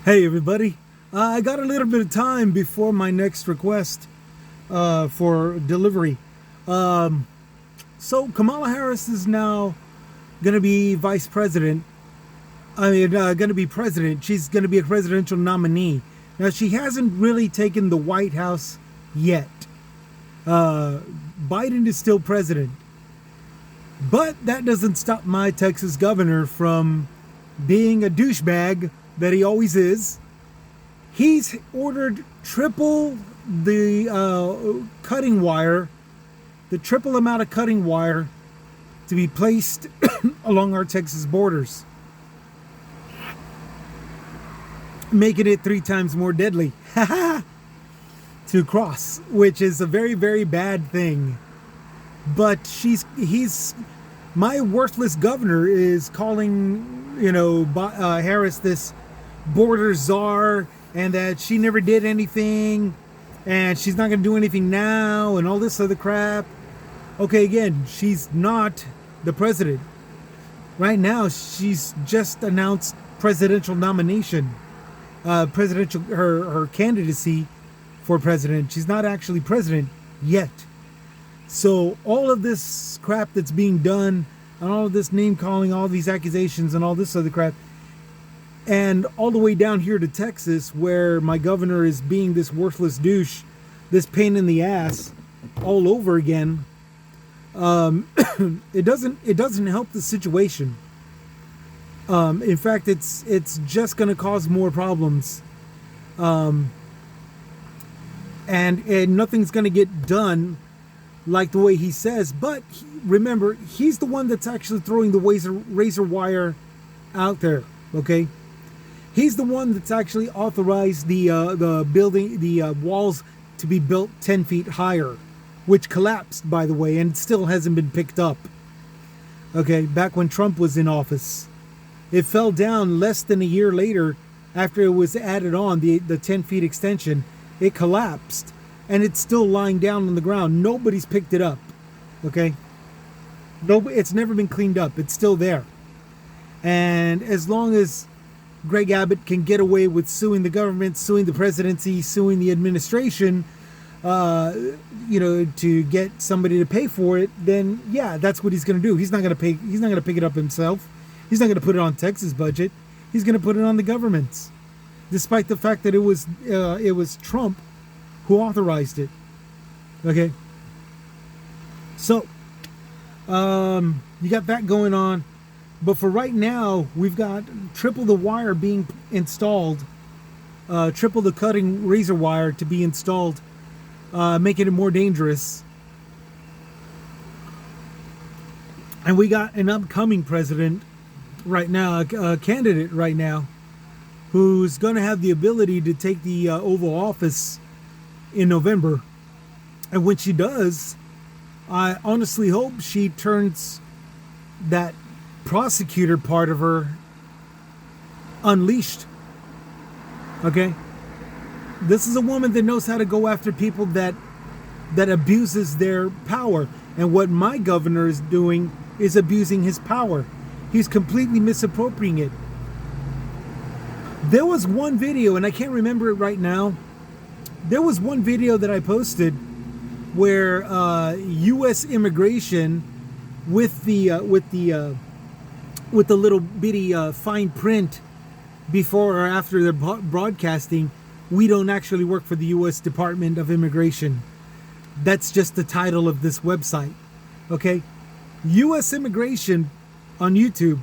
Hey everybody, I got a little bit of time before my next request for delivery. Um, so Kamala Harris is now going to be vice president. Going to be president. She's going to be a presidential nominee. Now she hasn't really taken the White House yet. Biden is still president, but that doesn't stop my Texas governor from being a douchebag that he always is. He's ordered triple the cutting wire, the triple amount of cutting wire to be placed along our Texas borders, making it 3 times more deadly to cross, which is a very, very bad thing. But my worthless governor is calling, Harris this border czar, and that she never did anything, and she's not going to do anything now, and all this other crap. Okay, again, she's not the president. Right now, she's just announced presidential nomination, her candidacy for president. She's not actually president yet. So all of this crap that's being done, and all of this name calling, all these accusations, and all this other crap, and all the way down here to Texas, where my governor is being this worthless douche, this pain in the ass, all over again. It doesn't help the situation. In fact, it's just going to cause more problems, and nothing's going to get done like the way he says. But remember, he's the one that's actually throwing the razor wire out there. Okay. He's the one that's actually authorized the building, the walls to be built 10 feet higher, which collapsed, by the way, and still hasn't been picked up. Okay, back when Trump was in office. It fell down less than a year later after it was added on, the 10 feet extension. It collapsed, and it's still lying down on the ground. Nobody's picked it up. Okay? It's never been cleaned up. It's still there. And as long as Greg Abbott can get away with suing the government, suing the presidency, suing the administration, to get somebody to pay for it, then yeah, that's what he's going to do. He's not going to pay. He's not going to pick it up himself. He's not going to put it on Texas budget. He's going to put it on the government's, despite the fact that it was Trump who authorized it. Okay. So, you got that going on. But for right now, we've got triple the wire being installed, triple the cutting razor wire to be installed, making it more dangerous. And we got an upcoming president right now, a candidate right now, who's going to have the ability to take the Oval Office in November. And when she does, I honestly hope she turns that prosecutor part of her unleashed. Okay, this is a woman that knows how to go after people that abuses their power, and what my governor is doing is abusing his power. He's completely misappropriating it. There was one video, and I can't remember it right now. There was one video that I posted where U.S. immigration with the little bitty fine print before or after they're broadcasting, we don't actually work for the U.S. Department of Immigration. That's just the title of this website. Okay? U.S. Immigration on YouTube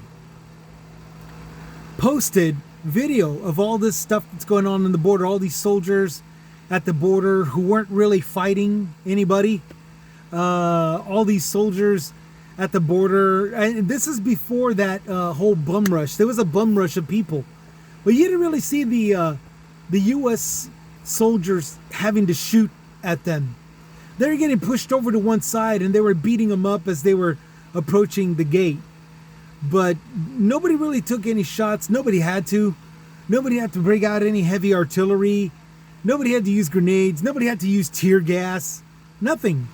posted video of all this stuff that's going on the border, all these soldiers at the border who weren't really fighting anybody. All these soldiers at the border, and this is before that whole bum rush. There was a bum rush of people, but you didn't really see the U.S. soldiers having to shoot at them. They were getting pushed over to one side, and they were beating them up as they were approaching the gate. But nobody really took any shots. Nobody had to. Nobody had to break out any heavy artillery. Nobody had to use grenades. Nobody had to use tear gas. Nothing.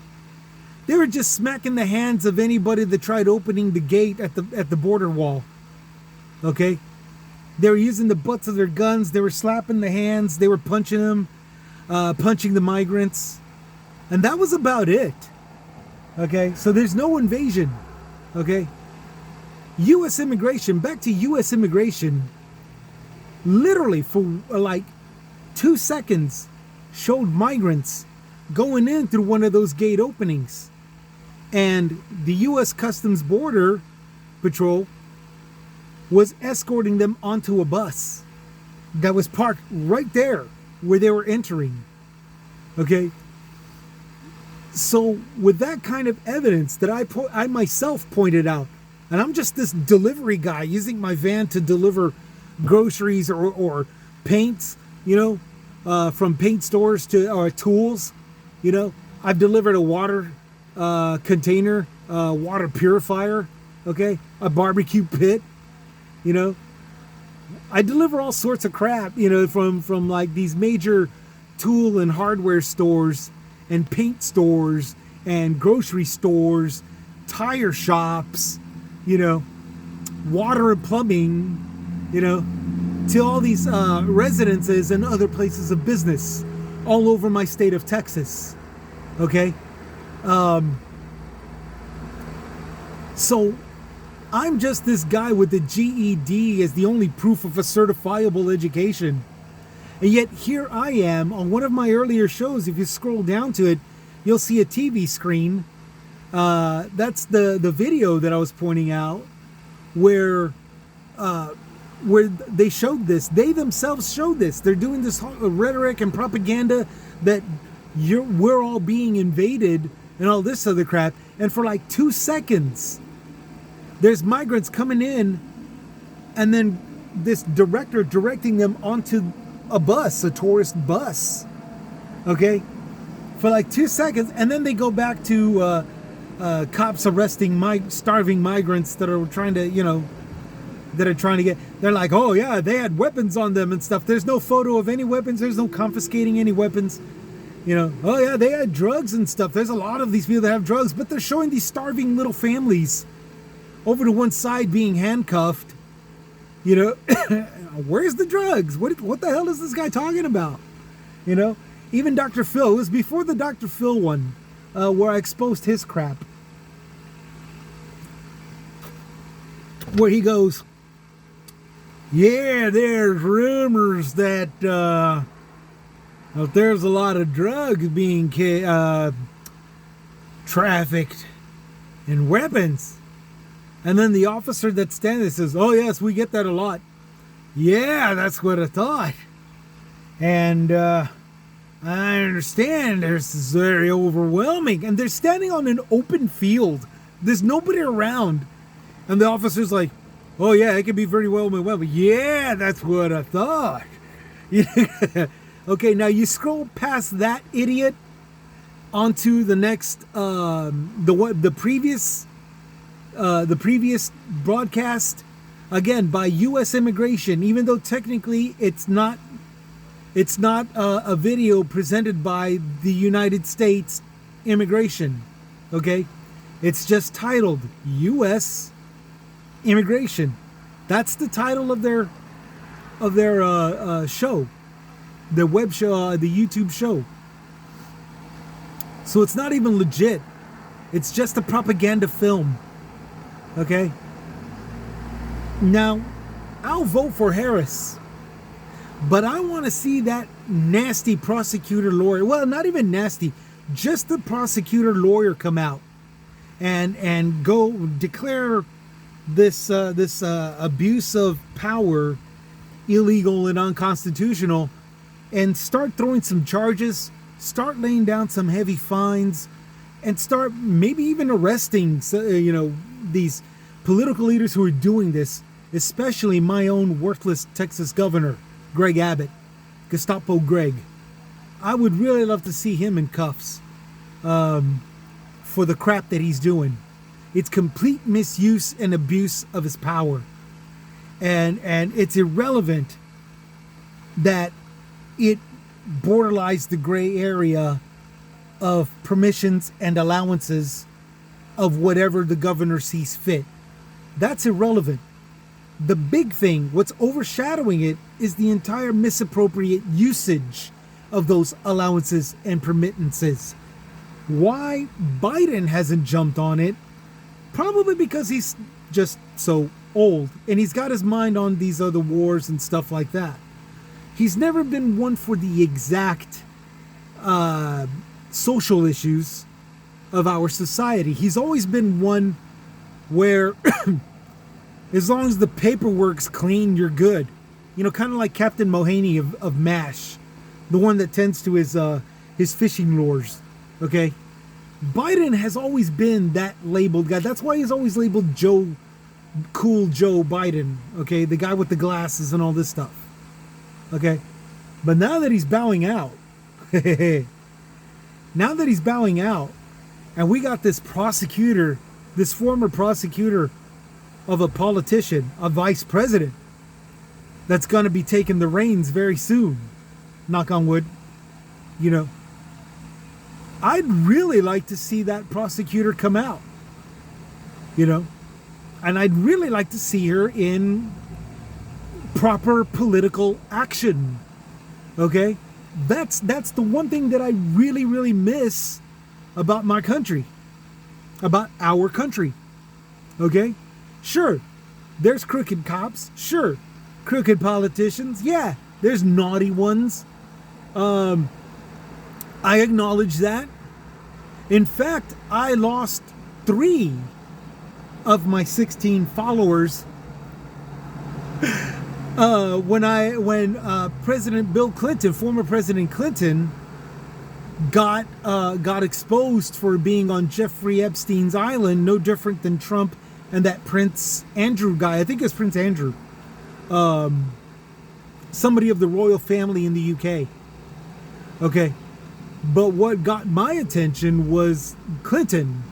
They were just smacking the hands of anybody that tried opening the gate at the border wall. Okay? They were using the butts of their guns. They were slapping the hands. They were punching them, punching the migrants. And that was about it. Okay, so there's no invasion. Okay. U.S. immigration, back to U.S. immigration, literally for like 2 seconds showed migrants going in through one of those gate openings. And the U.S. Customs Border Patrol was escorting them onto a bus that was parked right there where they were entering. Okay? So with that kind of evidence that I myself pointed out, and I'm just this delivery guy using my van to deliver groceries or paints, from paint stores to tools. I've delivered a water container, water purifier, okay, a barbecue pit, I deliver all sorts of crap, from like these major tool and hardware stores and paint stores and grocery stores, tire shops, water and plumbing, to all these residences and other places of business all over my state of Texas. Okay? So I'm just this guy with the GED as the only proof of a certifiable education. And yet here I am on one of my earlier shows. If you scroll down to it, you'll see a TV screen. That's the video that I was pointing out where they showed this. They themselves showed this. They're doing this rhetoric and propaganda that we're all being invaded and all this other crap. And for like 2 seconds, there's migrants coming in, and then this director directing them onto a bus, a tourist bus. Okay? For like 2 seconds, and then they go back to cops arresting starving migrants that are trying to, get. They're like, oh yeah, they had weapons on them and stuff. There's no photo of any weapons. There's no confiscating any weapons. Oh yeah, they had drugs and stuff. There's a lot of these people that have drugs, but they're showing these starving little families over to one side being handcuffed. Where's the drugs? What the hell is this guy talking about? Even Dr. Phil, it was before the Dr. Phil one, where I exposed his crap. Where he goes, yeah, there's rumors that there's a lot of drugs being trafficked and weapons. And then the officer that's standing there says, oh yes, we get that a lot. Yeah, that's what I thought. And I understand this is very overwhelming. And they're standing on an open field. There's nobody around. And the officer's like, oh yeah, it can be very overwhelming. Yeah, that's what I thought. Okay, now you scroll past that idiot onto the next, the previous broadcast, again by U.S. immigration, even though technically it's not a video presented by the United States immigration. Okay, it's just titled U.S. immigration. That's the title of their show, the web show, the YouTube show. So it's not even legit. It's just a propaganda film. Okay? Now, I'll vote for Harris, but I want to see that nasty prosecutor lawyer, well, not even nasty, just the prosecutor lawyer come out and go declare this abuse of power illegal and unconstitutional, and start throwing some charges, start laying down some heavy fines, and start maybe even arresting these political leaders who are doing this, especially my own worthless Texas governor, Greg Abbott, Gestapo Greg. I would really love to see him in cuffs for the crap that he's doing. It's complete misuse and abuse of his power. And it's irrelevant that it borderlines the gray area of permissions and allowances of whatever the governor sees fit. That's irrelevant. the big thing, what's overshadowing it, is the entire misappropriate usage of those allowances and permittances. Why Biden hasn't jumped on it? Probably because he's just so old and he's got his mind on these other wars and stuff like that. He's never been one for the exact social issues of our society. He's always been one where as long as the paperwork's clean, you're good. You know, kind of like Captain Mohaney of MASH, the one that tends to his fishing lures. Okay, Biden has always been that labeled guy. That's why he's always labeled Cool Joe Biden. Okay, the guy with the glasses and all this stuff. Okay, but now that he's bowing out, and we got this prosecutor, this former prosecutor of a politician, a vice president, that's going to be taking the reins very soon. Knock on wood. You know, I'd really like to see that prosecutor come out. You know, and I'd really like to see her in proper political action. Okay? That's the one thing that I really, really miss about my country. About our country. Okay? Sure, there's crooked cops. Sure, crooked politicians. Yeah, there's naughty ones. I acknowledge that. In fact, I lost 3 of my 16 followers when President Bill Clinton, former President Clinton, got exposed for being on Jeffrey Epstein's island, no different than Trump and that Prince Andrew guy. I think it's Prince Andrew. Somebody of the royal family in the UK. Okay. But what got my attention was Clinton.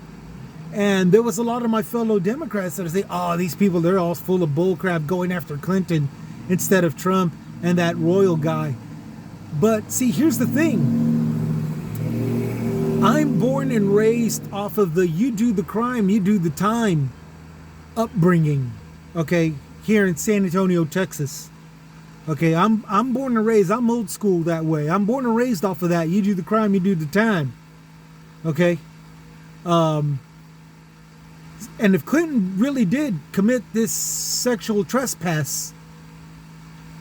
And there was a lot of my fellow Democrats that would say, oh, these people, they're all full of bullcrap going after Clinton instead of Trump and that royal guy. But see, here's the thing. I'm born and raised off of the you do the crime, you do the time upbringing, okay, here in San Antonio, Texas. Okay, I'm born and raised, I'm old school that way. I'm born and raised off of that. You do the crime, you do the time. Okay? And if Clinton really did commit this sexual trespass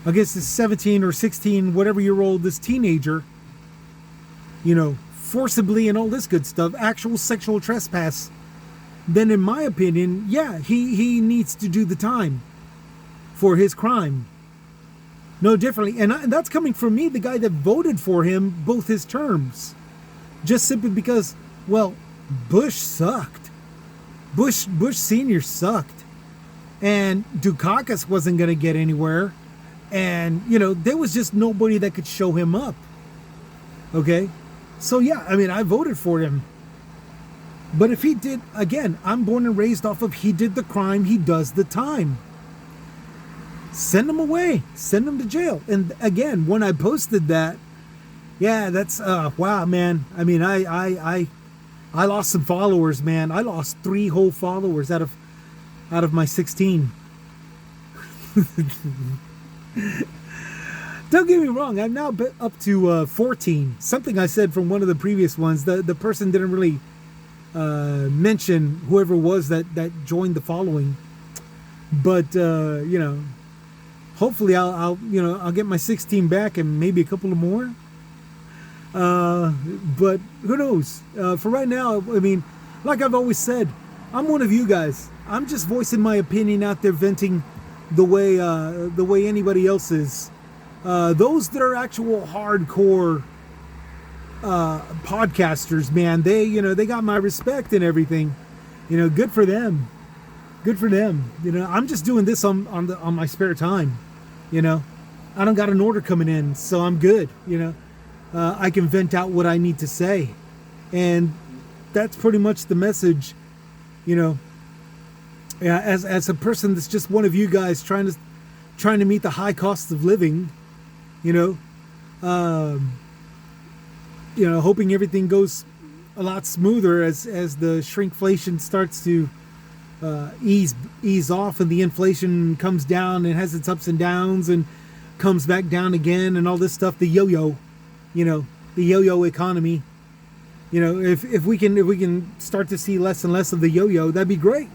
against this 17 or 16, whatever year old, this teenager, you know, forcibly and all this good stuff, actual sexual trespass, then in my opinion, yeah, he needs to do the time for his crime. No differently. And that's coming from me, the guy that voted for him both his terms. Just simply because, well, Bush sucked. Bush Sr. sucked. And Dukakis wasn't going to get anywhere. And, you know, there was just nobody that could show him up. Okay? So, yeah, I mean, I voted for him. But if he did, again, I'm born and raised off of he did the crime, he does the time. Send him away. Send him to jail. And again, when I posted that, yeah, that's, wow, man. I mean, I lost some followers, man. I lost 3 whole followers out of my 16. Don't get me wrong. I'm now up to 14. Something I said from one of the previous ones. The person didn't really mention whoever it was that joined the following. But, you know, hopefully I'll get my 16 back and maybe a couple of more. But who knows? For right now, I mean, like I've always said, I'm one of you guys. I'm just voicing my opinion out there, venting the way anybody else is. Those that are actual hardcore podcasters, man, they got my respect and everything. You know, good for them. Good for them. You know, I'm just doing this on my spare time. You know, I don't got an order coming in, so I'm good. You know, I can vent out what I need to say, and that's pretty much the message. You know, as a person that's just one of you guys trying to meet the high cost of living. You know, hoping everything goes a lot smoother as the shrinkflation starts to ease off, and the inflation comes down and has its ups and downs and comes back down again, and all this stuff. The yo-yo, the yo-yo economy. If we can start to see less and less of the yo-yo, that'd be great.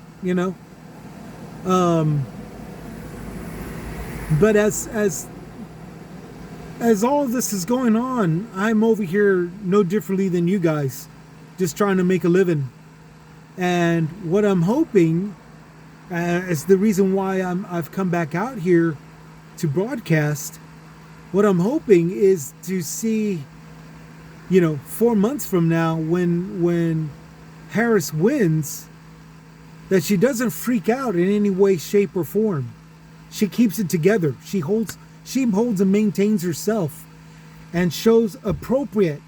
But as all of this is going on, I'm over here no differently than you guys, just trying to make a living. And what I'm hoping is the reason why I've come back out here to broadcast. What I'm hoping is to see, 4 months from now, when Harris wins, that she doesn't freak out in any way, shape, or form. She keeps it together. She holds and maintains herself, and shows appropriate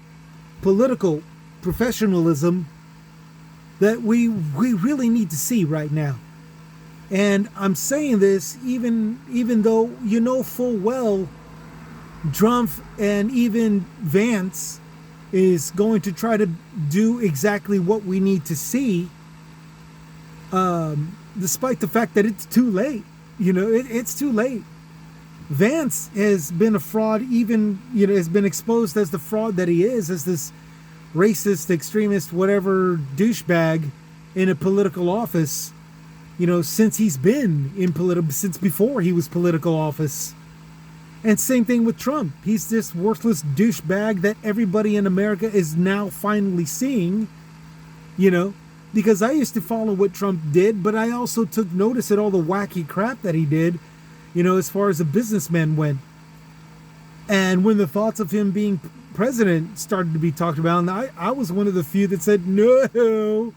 political professionalism that we really need to see right now. And I'm saying this even though full well Trump and even Vance is going to try to do exactly what we need to see, despite the fact that it's too late. It's too late. Vance has been a fraud, has been exposed as the fraud that he is, as this racist, extremist, whatever douchebag in a political office, since he's been since before he was political office. And same thing with Trump. He's this worthless douchebag that everybody in America is now finally seeing, because I used to follow what Trump did, but I also took notice at all the wacky crap that he did, as far as a businessman went. And when the thoughts of him being president started to be talked about, and I was one of the few that said, no,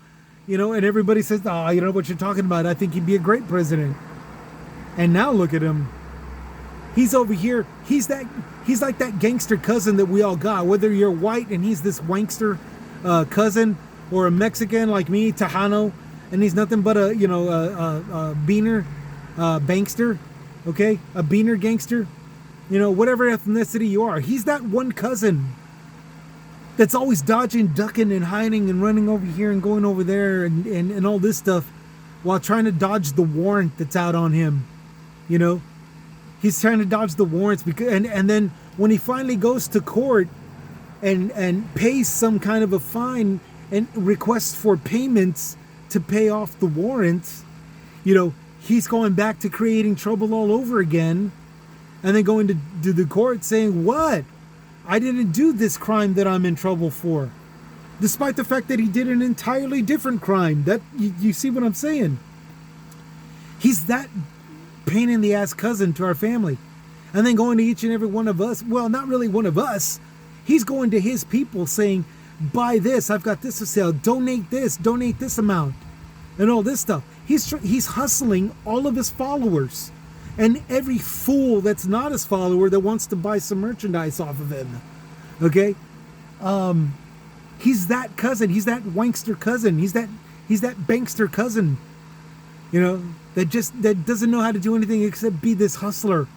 and everybody says, oh, you know what you're talking about. I think he'd be a great president. And now look at him. He's over here. He's like that gangster cousin that we all got, whether you're white and he's this wankster cousin, or a Mexican like me, Tejano, and he's nothing but a beaner bankster, okay? A beaner gangster, whatever ethnicity you are. He's that one cousin that's always dodging, ducking, and hiding and running over here and going over there and all this stuff while trying to dodge the warrant that's out on him, He's trying to dodge the warrants and then when he finally goes to court and pays some kind of a fine and requests for payments to pay off the warrants, he's going back to creating trouble all over again, and then going to the court saying, what? I didn't do this crime that I'm in trouble for. Despite the fact that he did an entirely different crime. That you see what I'm saying? He's that pain in the ass cousin to our family. And then going to each and every one of us, well, not really one of us, he's going to his people saying, buy this, I've got this for sale, donate this amount, and all this stuff. He's hustling all of his followers and every fool that's not his follower that wants to buy some merchandise off of him. Okay? He's that cousin, he's that wankster cousin, he's that bankster cousin, that doesn't know how to do anything except be this hustler.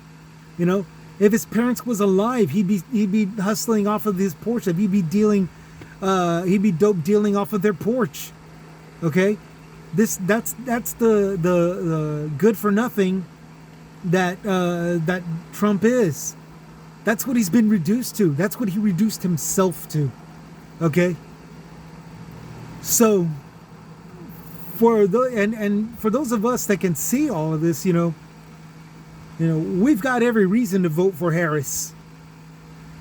If his parents was alive, he'd be hustling off of his porch. He'd be dope dealing off of their porch. Okay, that's the good for nothing that Trump is. That's what he's been reduced to. That's what he reduced himself to. Okay. So for those of us that can see all of this, we've got every reason to vote for Harris.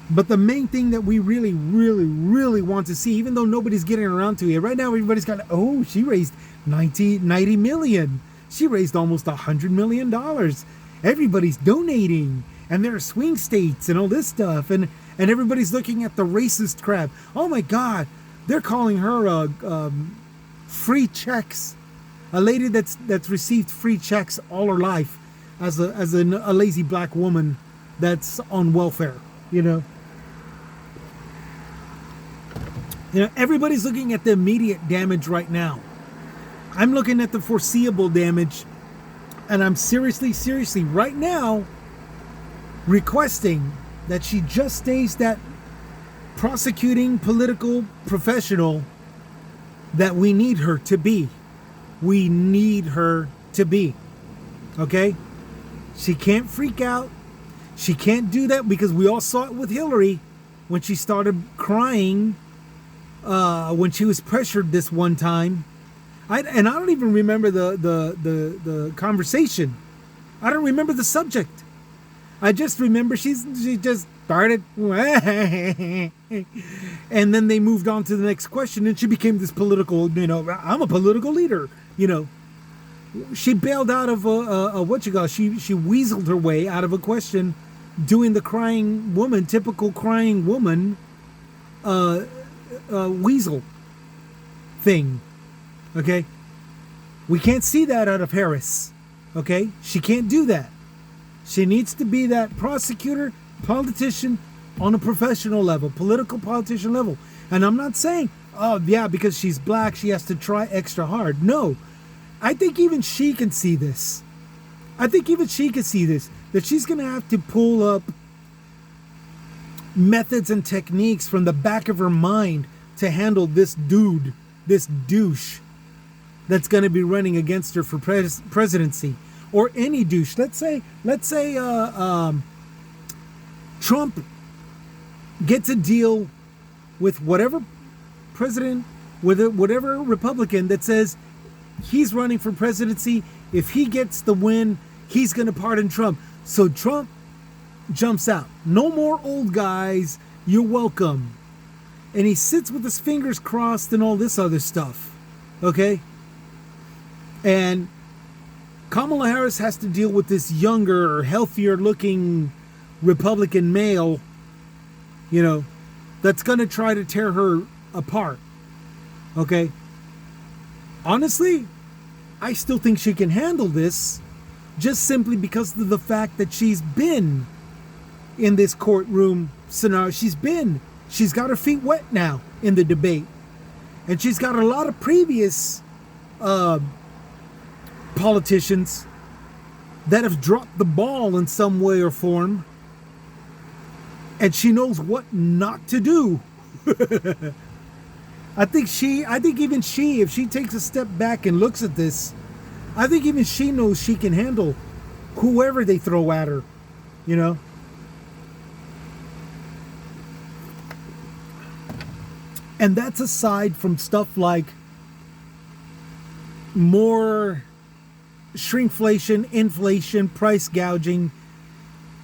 But the main thing that we really, really, really want to see, even though nobody's getting around to it right now, everybody's got, she raised 90 million. She raised almost $100 million. Everybody's donating, and there are swing states and all this stuff, and everybody's looking at the racist crap. Oh my God, they're calling her free checks, a lady that's received free checks all her life as a lazy black woman that's on welfare. Everybody's looking at the immediate damage right now. I'm looking at the foreseeable damage, and I'm seriously right now requesting that she just stays that prosecuting political professional that we need her to be. we need her to be. Okay? She can't freak out. She can't do that because we all saw it with Hillary when she started crying when she was pressured this one time. I don't even remember the conversation. I don't remember the subject. I just remember she just started and then they moved on to the next question and she became this political, I'm a political leader, She bailed out of she weaseled her way out of a question doing the crying woman, typical crying woman weasel thing. Okay? We can't see that out of Harris. Okay? She can't do that. She needs to be that prosecutor, politician on a professional level, political politician level. And I'm not saying, oh, yeah, because she's black, she has to try extra hard. No. I think even she can see this. That she's going to have to pull up methods and techniques from the back of her mind to handle this dude, this douche that's going to be running against her for presidency. Or any douche. Let's say Trump gets a deal with whatever president, with whatever Republican that says he's running for presidency. If he gets the win, he's going to pardon Trump. So Trump jumps out. No more old guys. You're welcome. And he sits with his fingers crossed and all this other stuff. Okay? And Kamala Harris has to deal with this younger, healthier looking Republican male, that's going to try to tear her apart. Okay? Honestly, I still think she can handle this just simply because of the fact that she's been in this courtroom scenario. She's got her feet wet now in the debate. And she's got a lot of previous politicians that have dropped the ball in some way or form, and she knows what not to do. I think even she, if she takes a step back and looks at this, I think even she knows she can handle whoever they throw at her, And that's aside from stuff like more shrinkflation, inflation, price gouging,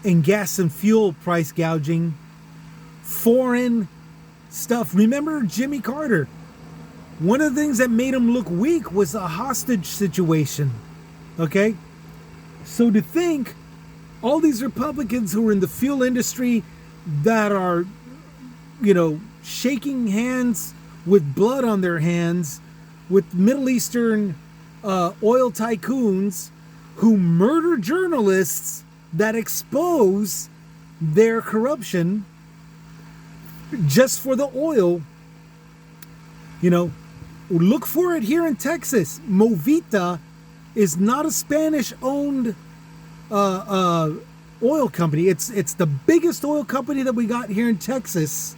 and gas and fuel price gouging, foreign stuff. Remember Jimmy Carter? One of the things that made him look weak was a hostage situation. Okay? So to think all these Republicans who are in the fuel industry that are, shaking hands with blood on their hands with Middle Eastern oil tycoons who murder journalists that expose their corruption just for the oil. Look for it here in Texas. Movita is not a Spanish-owned oil company. It's the biggest oil company that we got here in Texas.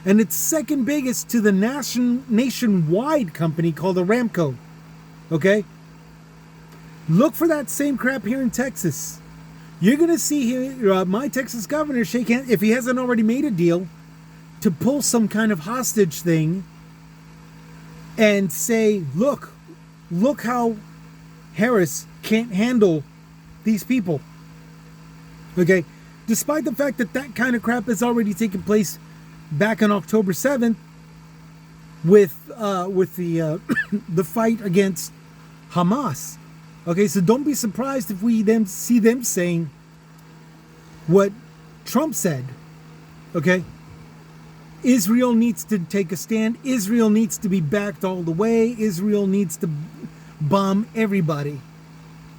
And it's second biggest to the nationwide company called Aramco. Okay? Look for that same crap here in Texas. You're going to see here, my Texas governor shake hands, if he hasn't already made a deal, to pull some kind of hostage thing and say, look how Harris can't handle these people. Okay? Despite the fact that kind of crap has already taken place back on October 7th with the the fight against Hamas. Okay, so don't be surprised if we then see them saying what Trump said. Okay? Israel needs to take a stand. Israel needs to be backed all the way. Israel needs to bomb everybody.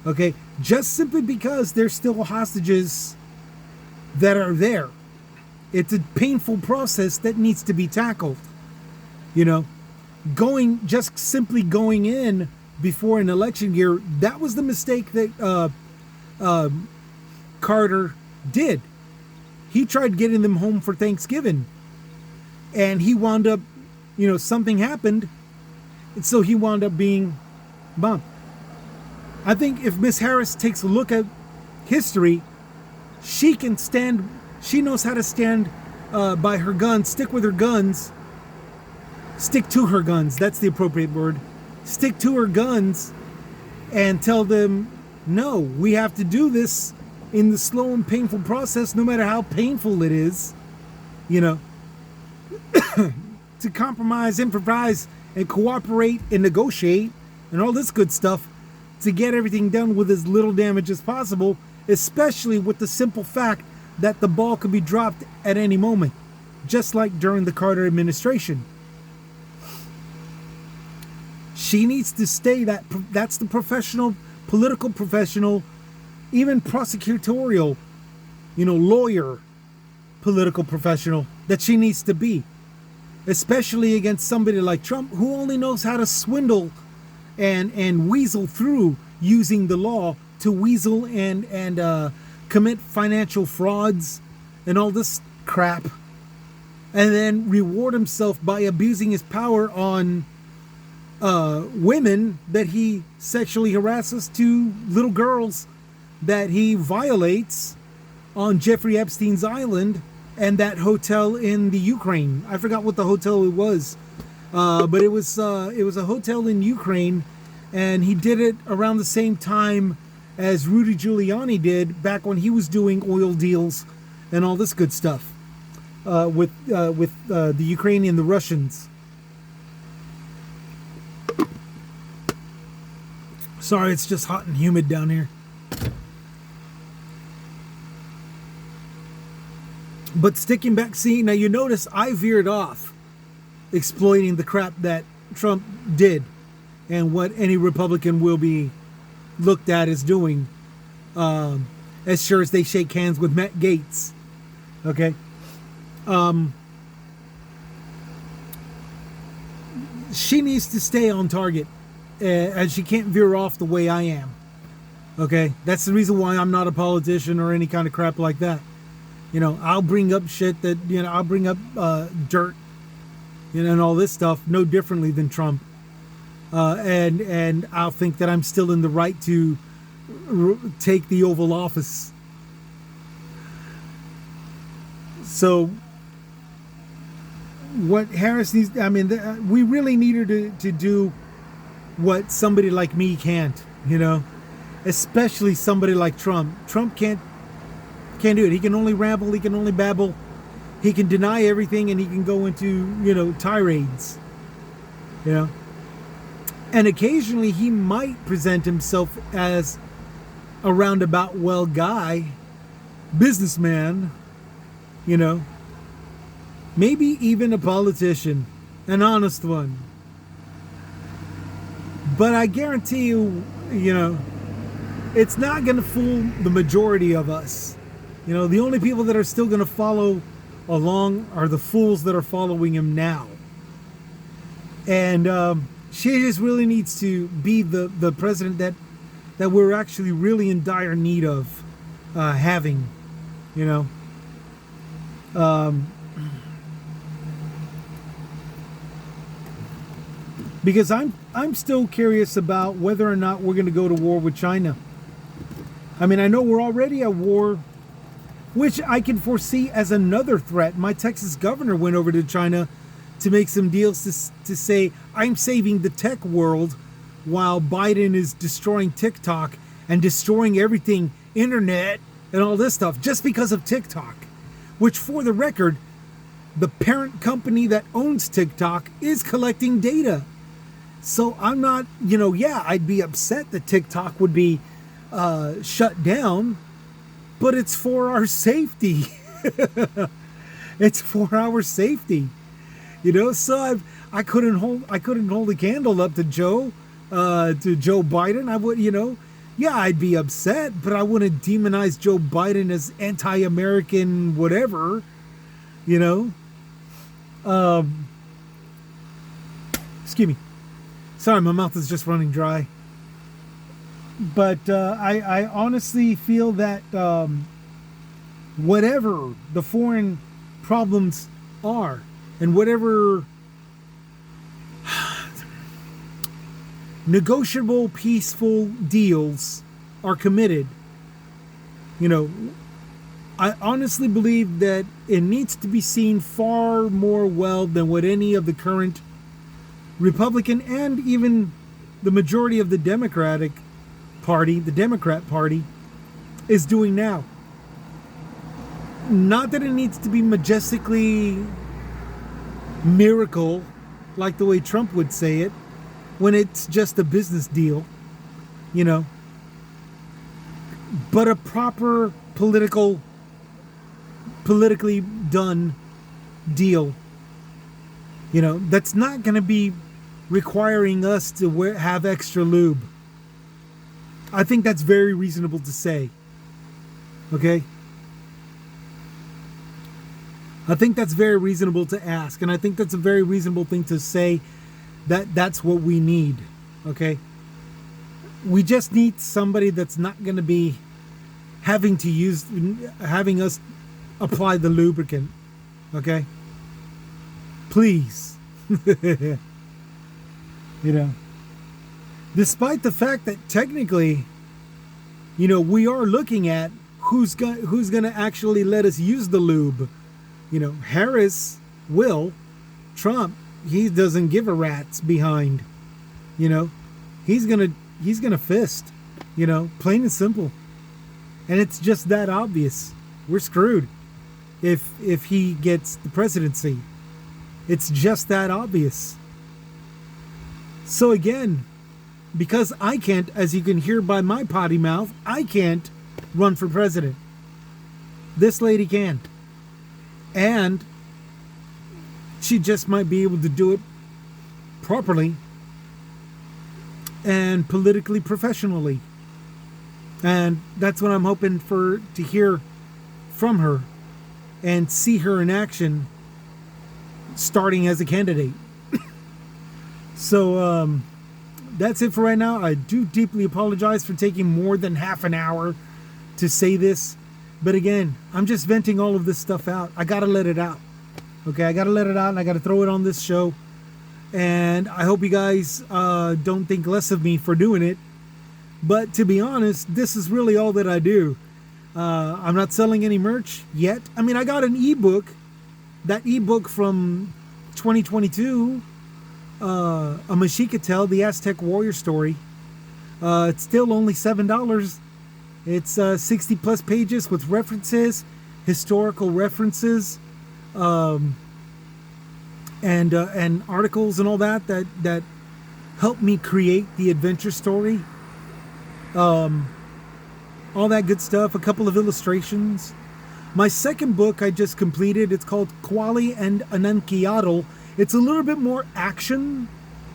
Okay? Just simply because there's still hostages that are there. It's a painful process that needs to be tackled. Just simply going in before an election year, that was the mistake that Carter did. He tried getting them home for Thanksgiving. And he wound up, something happened. And so he wound up being bomb. I think if Miss Harris takes a look at history, she can stand. She knows how to stand by her guns, stick with her guns, stick to her guns. That's the appropriate word. Stick to her guns and tell them, no, we have to do this in the slow and painful process, no matter how painful it is, you know, to compromise, improvise, and cooperate and negotiate and all this good stuff to get everything done with as little damage as possible, especially with the simple fact that the ball could be dropped at any moment, just like during the Carter administration. She needs to stay that's the professional, political professional, even prosecutorial, lawyer, political professional that she needs to be, especially against somebody like Trump, who only knows how to swindle and weasel through using the law to weasel and commit financial frauds and all this crap, and then reward himself by abusing his power on women that he sexually harasses, to little girls that he violates on Jeffrey Epstein's island and that hotel in the Ukraine. I forgot what the hotel it was, but it was a hotel in Ukraine, and he did it around the same time as Rudy Giuliani did back when he was doing oil deals and all this good stuff with the Ukrainian, the Russians. Sorry, it's just hot and humid down here. But sticking back, see, now you notice I veered off exploiting the crap that Trump did and what any Republican will be looked at as doing, as sure as they shake hands with Matt Gaetz. Okay? She needs to stay on target, and she can't veer off the way I am. Okay? That's the reason why I'm not a politician or any kind of crap like that. I'll bring up shit that, I'll bring up dirt, and all this stuff no differently than Trump. And I'll think that I'm still in the right to take the Oval Office. So what Harris needs, we really need her to do what somebody like me can't, especially somebody like Trump. Trump can't do it. He can only ramble, he can only babble, he can deny everything, and he can go into, tirades, And occasionally he might present himself as a roundabout well guy, businessman, maybe even a politician, an honest one. But I guarantee you, it's not going to fool the majority of us. The only people that are still going to follow along are the fools that are following him now. And she just really needs to be the president that we're actually really in dire need of having, because I'm still curious about whether or not we're going to go to war with China. I know we're already at war, which I can foresee as another threat. My Texas governor went over to China to make some deals to say, I'm saving the tech world while Biden is destroying TikTok and destroying everything, internet and all this stuff, just because of TikTok. Which, for the record, the parent company that owns TikTok is collecting data. So I'm not, I'd be upset that TikTok would be shut down, but it's for our safety. It's for our safety. So I couldn't hold a candle up to Joe Biden. I would, I'd be upset, but I wouldn't demonize Joe Biden as anti-American whatever, Excuse me. Sorry, my mouth is just running dry. But I honestly feel that whatever the foreign problems are, and whatever negotiable, peaceful deals are committed, I honestly believe that it needs to be seen far more well than what any of the current Republican and even the majority of the Democrat Party, is doing now. Not that it needs to be majestically miracle, like the way Trump would say it, when it's just a business deal, but a proper politically done deal, that's not going to be requiring us to have extra lube. I think that's very reasonable to say. Okay? I think that's very reasonable to ask, and I think that's a very reasonable thing to say, that that's what we need. Okay? We just need somebody that's not going to be having us apply the lubricant. Okay? Please. Despite the fact that technically, we are looking at who's going to actually let us use the lube. Harris will. Trump, he doesn't give a rat's behind. He's gonna fist. Plain and simple. And it's just that obvious. We're screwed if he gets the presidency. It's just that obvious. So again, because I can't, as you can hear by my potty mouth, I can't run for president. This lady can. And she just might be able to do it properly and politically professionally. And that's what I'm hoping to hear from her and see her in action starting as a candidate. So that's it for right now. I do deeply apologize for taking more than half an hour to say this. But again, I'm just venting all of this stuff out. I got to let it out. Okay, I got to let it out and I got to throw it on this show. And I hope you guys don't think less of me for doing it. But to be honest, this is really all that I do. I'm not selling any merch yet. I mean, I got an ebook. That ebook from 2022, a Mexica Tale, the Aztec warrior story. It's still only $7. It's 60 plus pages with references, historical references, and articles and all that helped me create the adventure story. All that good stuff. A couple of illustrations. My second book I just completed. It's called Quali and Anunkiadal. It's a little bit more action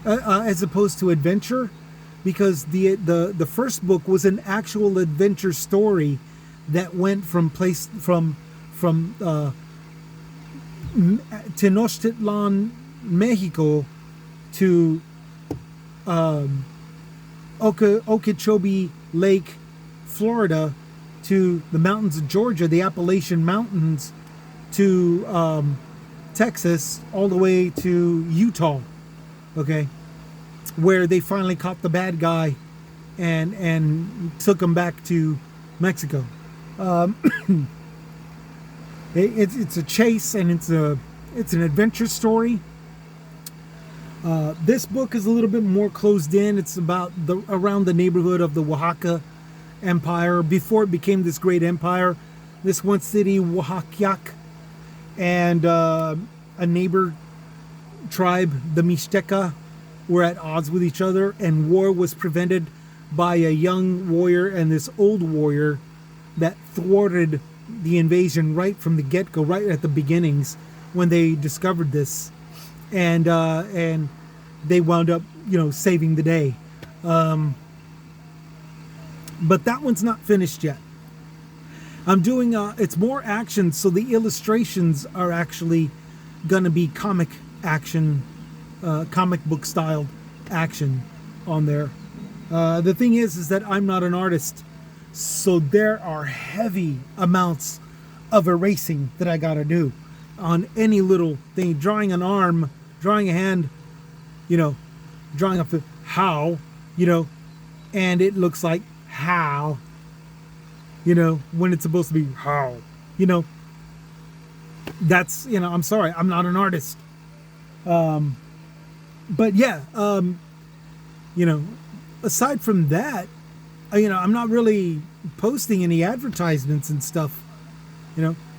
as opposed to adventure, because the first book was an actual adventure story that went from Tenochtitlan, Mexico, to Okeechobee Lake, Florida, to the mountains of Georgia, the Appalachian Mountains, to Texas, all the way to Utah. Okay, where they finally caught the bad guy and took him back to Mexico. It's a chase, and it's an adventure story. This book is a little bit more closed in. It's about around the neighborhood of the Oaxaca Empire before it became this great empire. This one city, Oaxaca, and a neighbor tribe, the Mixteca, were at odds with each other, and war was prevented by a young warrior and this old warrior that thwarted the invasion right from the get-go, right at the beginnings when they discovered this, and they wound up, saving the day. But that one's not finished yet. I'm doing it's more action, so the illustrations are actually gonna be comic action, comic book styled action on there. The thing is that I'm not an artist, so there are heavy amounts of erasing that I gotta do on any little thing. Drawing an arm, drawing a hand, drawing up how, you know, and it looks like how, when it's supposed to be how, that's, I'm sorry, I'm not an artist. But yeah, aside from that, I'm not really posting any advertisements and stuff.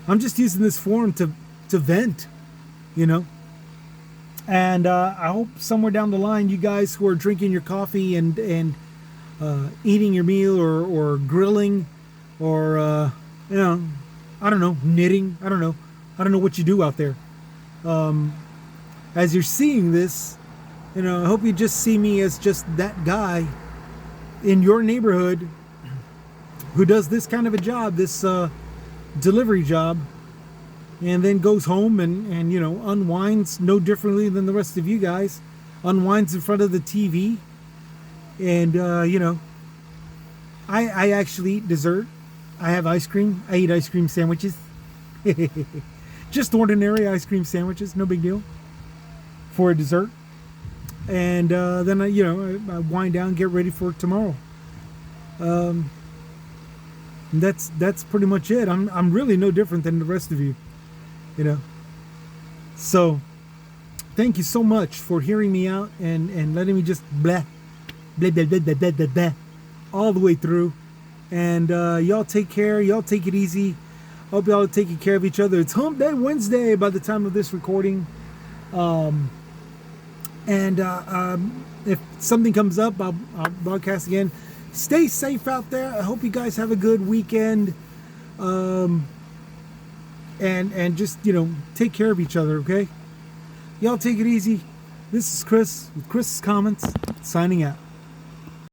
I'm just using this forum to vent, and I hope somewhere down the line, you guys who are drinking your coffee and eating your meal or grilling or I don't know, knitting. I don't know what you do out there. As you're seeing this, I hope you just see me as just that guy in your neighborhood who does this kind of a job, this delivery job, and then goes home and unwinds no differently than the rest of you guys. Unwinds in front of the TV. And, I actually eat dessert. I have ice cream. I eat ice cream sandwiches. Just ordinary ice cream sandwiches. No big deal. For a dessert. And then, I wind down, get ready for tomorrow. That's pretty much it. I'm really no different than the rest of you. So thank you so much for hearing me out and letting me just blah all the way through. And y'all take care. Y'all take it easy. Hope y'all are taking care of each other. It's Hump Day Wednesday by the time of this recording. If something comes up, I'll broadcast again. Stay safe out there. I hope you guys have a good weekend. And just, take care of each other, okay? Y'all take it easy. This is Chris with Chris's Comments, signing out.